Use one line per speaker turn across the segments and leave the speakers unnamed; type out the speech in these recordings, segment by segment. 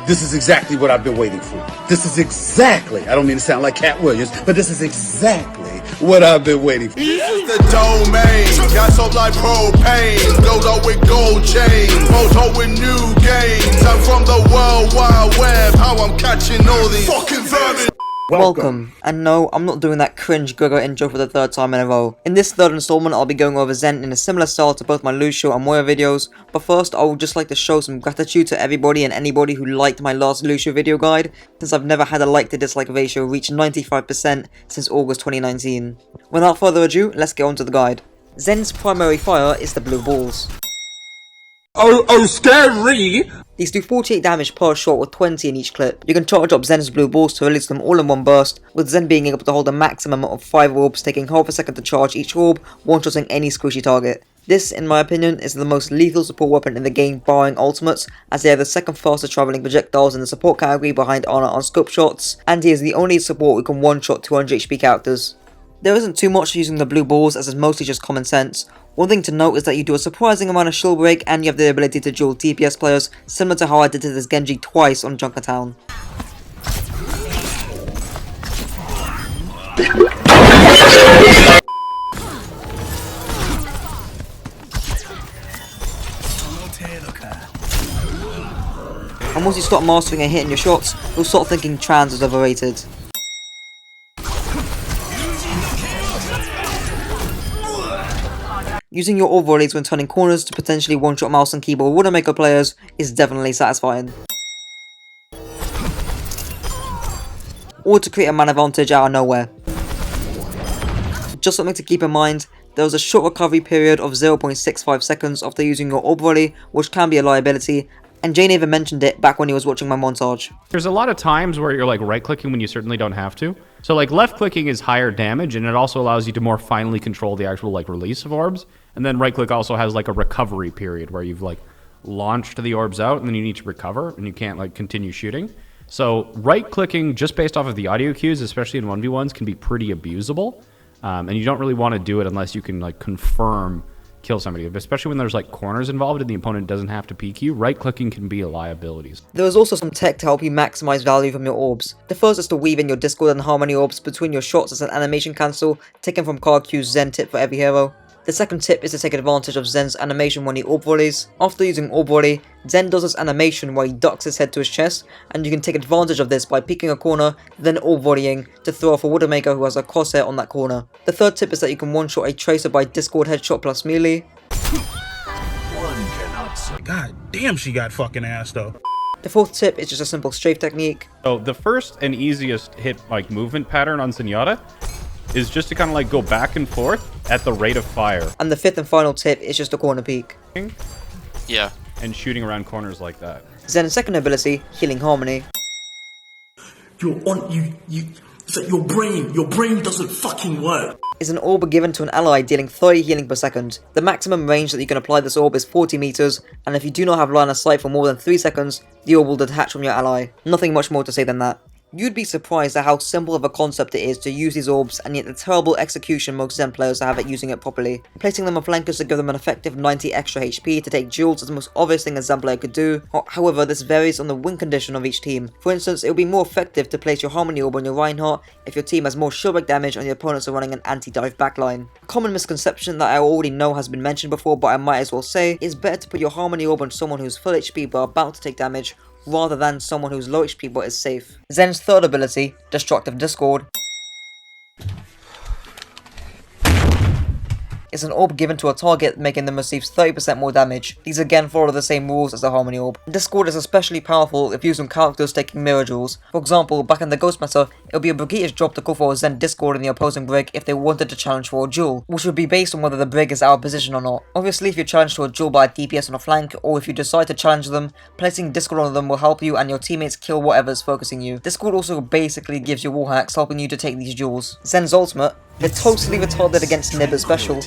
This is exactly what I've been waiting for. This is exactly, I don't mean to sound like Cat Williams, but this is exactly what I've been waiting for.
This is the domain, gas up like propane, gold up with gold chains, photo with new games. I'm from the world wide web, how I'm catching all these fucking vermin.
Welcome, and no, I'm not doing that cringe Gregor intro for the third time in a row. In this third installment, I'll be going over Zen in a similar style to both my Lucio and Moira videos, but first I would just like to show some gratitude to everybody and anybody who liked my last Lucio video guide, since I've never had a like to dislike ratio reach 95% since August 2019. Without further ado, let's get on to the guide. Zen's primary fire is the blue balls.
Oh, scary!
These do 48 damage per shot with 20 in each clip. You can charge up Zen's blue balls to release them all in one burst, with Zen being able to hold a maximum of 5 orbs, taking half a second to charge each orb, one-shotting any squishy target. This, in my opinion, is the most lethal support weapon in the game barring ultimates, as they are the second fastest travelling projectiles in the support category behind Ana on scope shots, and he is the only support who can one-shot 200 HP characters. There isn't too much to using the blue balls, as it's mostly just common sense. One thing to note is that you do a surprising amount of shield break and you have the ability to duel DPS players, similar to how I did to this Genji twice on Junkertown. And once you start mastering and hitting your shots, you'll start thinking T.R.A.N.S is overrated. Using your O.R.L when turning corners to potentially one-shot mouse and keyboard Widowmaker players is definitely satisfying. Or to create a man advantage out of nowhere. Just something to keep in mind, there was a short recovery period of 0.65 seconds after using your O.R.L, which can be a liability, and Jane even mentioned it back when he was watching my montage.
There's a lot of times where you're like right-clicking when you certainly don't have to. So like left-clicking is higher damage, and it also allows you to more finely control the actual like release of orbs. And then right-click also has like a recovery period where you've like launched the orbs out and then you need to recover and you can't like continue shooting. So right-clicking just based off of the audio cues, especially in 1v1s, can be pretty abusable. And you don't really want to do it unless you can like confirm kill somebody, especially when there's like corners involved and the opponent doesn't have to peek you. Right-clicking can be a liability.
There is also some tech to help you maximize value from your orbs. The first is to weave in your Discord and Harmony orbs between your shots as an animation cancel, taken from Card Q's Zen tip for every hero. The second tip is to take advantage of Zen's animation when he O.R.Ls. After using O.R.L, Zen does this animation where he ducks his head to his chest, and you can take advantage of this by peeking a corner, then O.R.Ling to throw off a Widowmaker who has a crosshair on that corner. The third tip is that you can one-shot a Tracer by Discord headshot plus melee.
God damn, she got fucking ass though.
The fourth tip is just a simple strafe technique.
So the first and easiest hit like movement pattern on Zenyatta is just to kind of like go back and forth at the rate of fire.
And the fifth and final tip is just a corner peek.
Yeah.
And shooting around corners like that.
Zen's second ability, Healing Harmony.
It's like your brain doesn't fucking work.
Is an orb given to an ally dealing 30 healing per second. The maximum range that you can apply this orb is 40 meters, and if you do not have line of sight for more than 3 seconds, the orb will detach from your ally. Nothing much more to say than that. You'd be surprised at how simple of a concept it is to use these orbs, and yet the terrible execution most Zen players have at using it properly. Placing them on flankers to give them an effective 90 extra HP to take duels is the most obvious thing a Zen player could do. However, this varies on the win condition of each team. For instance, it would be more effective to place your Harmony orb on your Reinhardt if your team has more shield break damage and your opponents are running an anti-dive backline. A common misconception that I already know has been mentioned before, but I might as well say, is better to put your Harmony orb on someone who's full HP but about to take damage, rather than someone who's low HP but is safe. Zen's third ability, Destructive Discord, is an orb given to a target, making them receive 30% more damage. These again follow the same rules as the Harmony orb. Discord is especially powerful if used on characters taking mirror duels. For example, back in the Ghost meta, it would be a Brigitte's job to call for a Zen Discord in the opposing Brig if they wanted to challenge for a duel, which would be based on whether the Brig is out of position or not. Obviously, if you're challenged to a duel by a DPS on a flank, or if you decide to challenge them, placing Discord on them will help you and your teammates kill whatever is focusing you. Discord also basically gives you wall hacks, helping you to take these duels. Zen's ultimate, the totally retarded against Nibber special,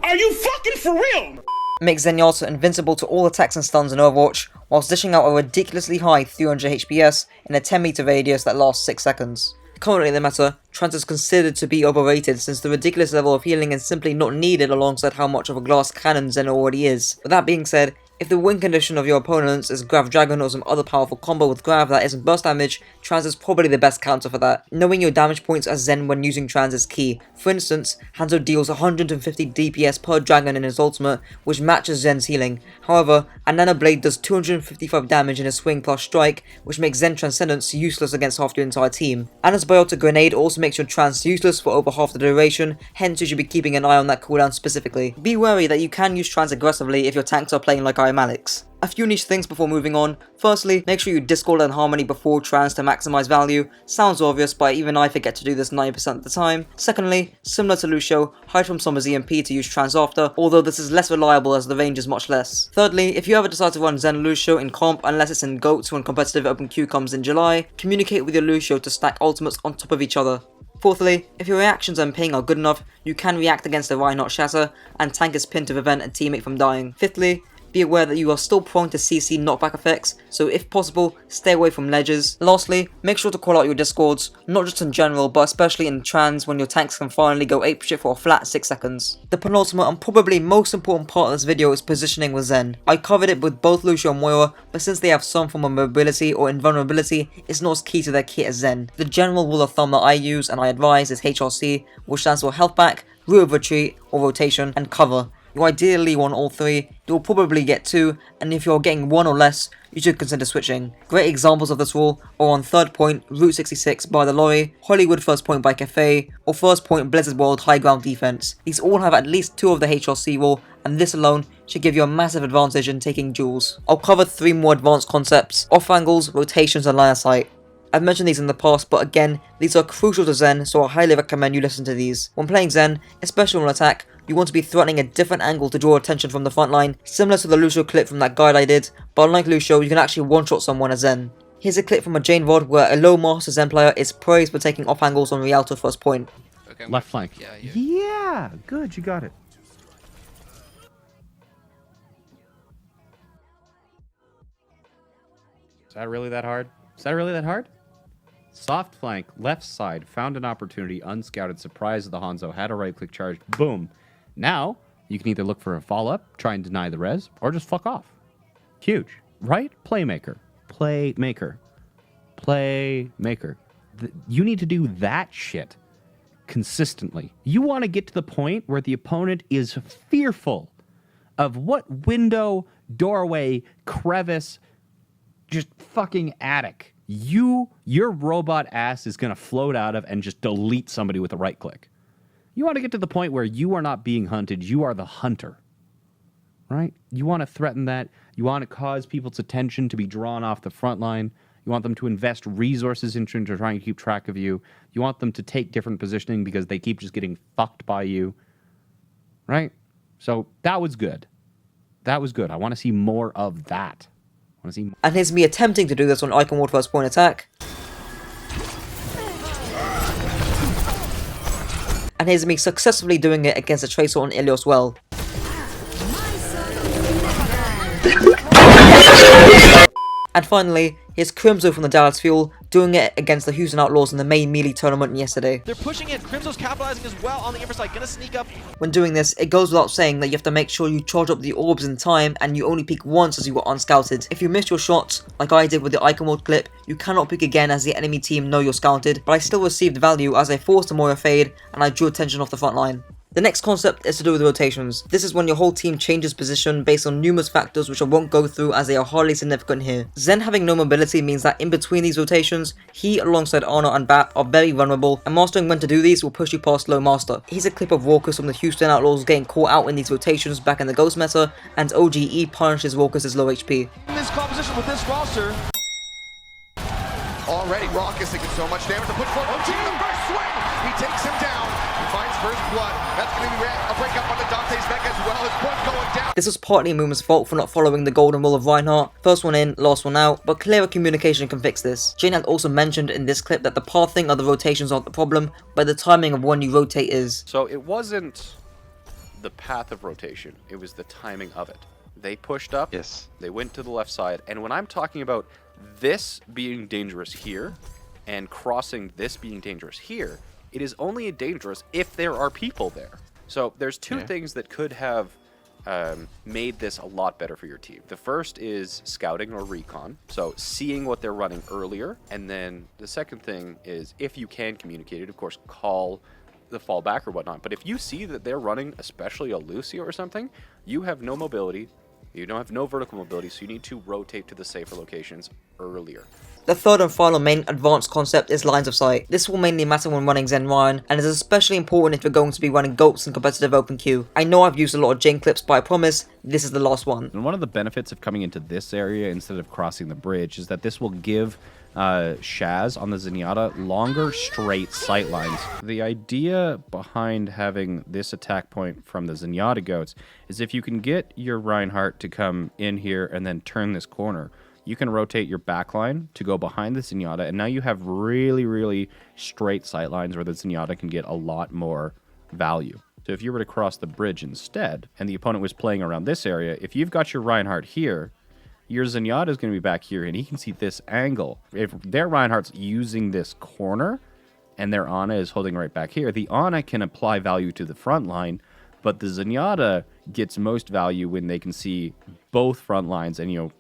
Are you fucking for real?
makes Zenyatta invincible to all attacks and stuns in Overwatch, whilst dishing out a ridiculously high 300 HPS in a 10 meter radius that lasts 6 seconds. Currently in the meta, T.R.A.N.S is considered to be overrated since the ridiculous level of healing is simply not needed alongside how much of a glass cannon Zen already is. With that being said, if the win condition of your opponents is Grav Dragon or some other powerful combo with Grav that isn't burst damage, T.R.A.N.S is probably the best counter for that. Knowing your damage points as Zen when using T.R.A.N.S is key. For instance, Hanzo deals 150 DPS per dragon in his ultimate, which matches Zen's healing. However, a Nano Blade does 255 damage in his swing plus strike, which makes Zen Transcendence useless against half your entire team. Anna's Biotic Grenade also makes your T.R.A.N.S useless for over half the duration, hence you should be keeping an eye on that cooldown specifically. Be wary that you can use T.R.A.N.S aggressively if your tanks are playing like I am Alex. A few niche things before moving on. Firstly, make sure you Discord and Harmony before T.R.A.N.S to maximize value. Sounds obvious, but even I forget to do this 90% of the time. Secondly, similar to Lucio, hide from Summer's EMP to use T.R.A.N.S after, although this is less reliable as the range is much less. Thirdly, if you ever decide to run Zen Lucio in comp unless it's in GOATs when competitive open queue comes in July, communicate with your Lucio to stack ultimates on top of each other. Fourthly, if your reactions and ping are good enough, you can react against the Reinhardt Shatter and tank his pin to prevent a teammate from dying. Fifthly, be aware that you are still prone to CC knockback effects, so if possible, stay away from ledges. Lastly, make sure to call out your discords, not just in general, but especially in T.R.A.N.S when your tanks can finally go apeshit for a flat 6 seconds. The penultimate and probably most important part of this video is positioning with Zen. I covered it with both Lucio and Moira, but since they have some form of mobility or invulnerability, it's not as key to their kit as Zen. The general rule of thumb that I use and I advise is H.R.C, which stands for health back, route of retreat or rotation, and cover. You ideally want all three, you'll probably get 2, and if you're getting 1 or less, you should consider switching. Great examples of this rule are on third point, Route 66 by the Lorry, Hollywood first point by Cafe, or first point Blizzard World high ground defense. These all have at least 2 of the H.R.C rule, and this alone should give you a massive advantage in taking duels. I'll cover 3 more advanced concepts: off angles, rotations, and line of sight. I've mentioned these in the past, but again, these are crucial to Zen, so I highly recommend you listen to these. When playing Zen, especially on attack, you want to be threatening a different angle to draw attention from the front line, similar to the Lucio clip from that guide I did, but unlike Lucio, you can actually one-shot someone as Zen. Here's a clip from a Jane VOD where a low master Zen player is praised for taking off angles on Rialto first point.
Okay,
Left flank.
Yeah,
Good, you got it. Is that really that hard? Is that really that hard? Soft flank, left side, found an opportunity, unscouted, surprised the Hanzo, had a right-click charge, boom. Now, you can either look for a follow-up, try and deny the res, or just fuck off. Huge, right? Playmaker. Playmaker. Playmaker. You need to do that shit consistently. You want to get to the point where the opponent is fearful of what window, doorway, crevice, just fucking attic your robot ass is going to float out of and just delete somebody with a right click. You want to get to the point where you are not being hunted, you are the hunter. Right? You want to threaten that. You want to cause people's attention to be drawn off the front line. You want them to invest resources into trying to keep track of you. You want them to take different positioning because they keep just getting fucked by you. Right? So that was good. That was good. I want to see more of that.
And here's me attempting to do this on Icon Ward first point attack. And here's me successfully doing it against a Tracer on L.O.S well. And finally, here's Crimzo from the Dallas Fuel, doing it against the Houston Outlaws in the main melee tournament yesterday.
They're pushing in, Crimzo's capitalizing as well on the Ember side, gonna sneak up.
When doing this, it goes without saying that you have to make sure you charge up the orbs in time and you only peek once as you were unscouted. If you miss your shots, like I did with the Icon Mode clip, you cannot peek again as the enemy team know you're scouted, but I still received value as I forced a Moira fade and I drew attention off the front line. The next concept is to do with rotations. This is when your whole team changes position based on numerous factors which I won't go through as they are hardly significant here. Zen having no mobility means that in between these rotations, he alongside Arno and Bat are very vulnerable, and mastering when to do these will push you past low master. Here's a clip of Raucus from the Houston Outlaws getting caught out in these rotations back in the Ghost meta, and OGE punishes Raucus' low HP.
In this composition with this roster.
Already Raucus taking so much damage to push forward. OG in the first swing! He takes him down. He finds first blood. That's going to be a breakup on the Dante's neck as well as Point going down.
This was partly Moon's fault for not following the golden rule of Reinhardt, first one in, last one out, but clearer communication can fix this. Jane had also mentioned in this clip that the pathing of the rotations aren't the problem, but the timing of when you rotate is.
So it wasn't the path of rotation, it was the timing of it. They pushed up,
Yes.
They went to the left side, and when I'm talking about this being dangerous here, and crossing this being dangerous here, It is only dangerous if there are people there. So there's two things that could have made this a lot better for your team. The first is scouting or recon, so seeing what they're running earlier. And then the second thing is, if you can communicate it, of course, call the fallback or whatnot. But if you see that they're running, especially a Lucio or something, you have no mobility, you don't have no vertical mobility, so you need to rotate to the safer locations earlier.
The third and final main advanced concept is lines of sight. This will mainly matter when running Zen Ryan, and is especially important if you're going to be running GOATs in competitive open queue. I know I've used a lot of Jane clips, but I promise, this is the last one.
And one of the benefits of coming into this area instead of crossing the bridge is that this will give Shaz on the Zenyatta longer straight sight lines. The idea behind having this attack point from the Zenyatta goats is if you can get your Reinhardt to come in here and then turn this corner, you can rotate your backline to go behind the Zenyatta, and now you have really, really straight sight lines where the Zenyatta can get a lot more value. So if you were to cross the bridge instead, and the opponent was playing around this area, if you've got your Reinhardt here, your Zenyatta is going to be back here, and he can see this angle. If their Reinhardt's using this corner, and their Ana is holding right back here, the Ana can apply value to the front line, but the Zenyatta gets most value when they can see both front lines, and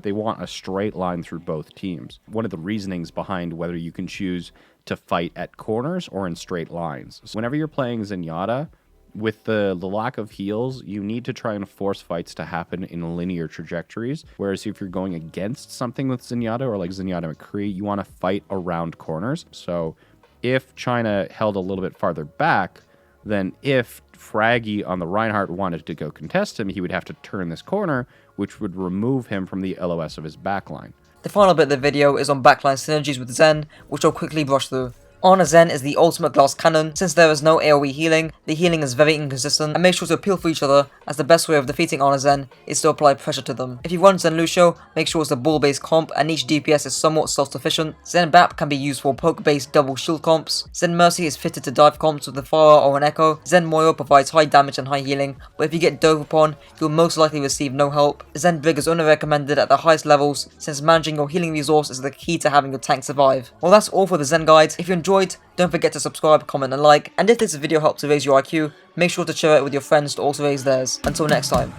they want a straight line through both teams. One of the reasonings behind whether you can choose to fight at corners or in straight lines. So whenever you're playing Zenyatta, with the lack of heals, you need to try and force fights to happen in linear trajectories, whereas if you're going against something with Zenyatta, or like Zenyatta McCree, you want to fight around corners. So if China held a little bit farther back, then if Fraggy on the Reinhardt wanted to go contest him, he would have to turn this corner, which would remove him from the L.O.S. of his backline.
The final bit of the video is on backline synergies with Zen, which I'll quickly brush through. Ana Zen is the ultimate glass cannon. Since there is no AoE healing, the healing is very inconsistent, and make sure to appeal for each other, as the best way of defeating Ana Zen is to apply pressure to them. If you run Zen Lucio, make sure it's a ball based comp and each DPS is somewhat self-sufficient. Zen Bap can be used for poke based double shield comps. Zen Mercy is fitted to dive comps with a Farah or an Echo. Zen Moira provides high damage and high healing, but if you get dove upon, you'll most likely receive no help. Zen Brig is only recommended at the highest levels, since managing your healing resource is the key to having your tank survive. Well, that's all for the Zen guide. If you enjoyed, don't forget to subscribe, comment and like, and if this video helped to raise your IQ, make sure to share it with your friends to also raise theirs. Until next time.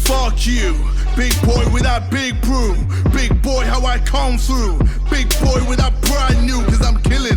Fuck you, big boy with that big broom. Big boy how I come through. Big boy with that brand new, cause I'm killing it.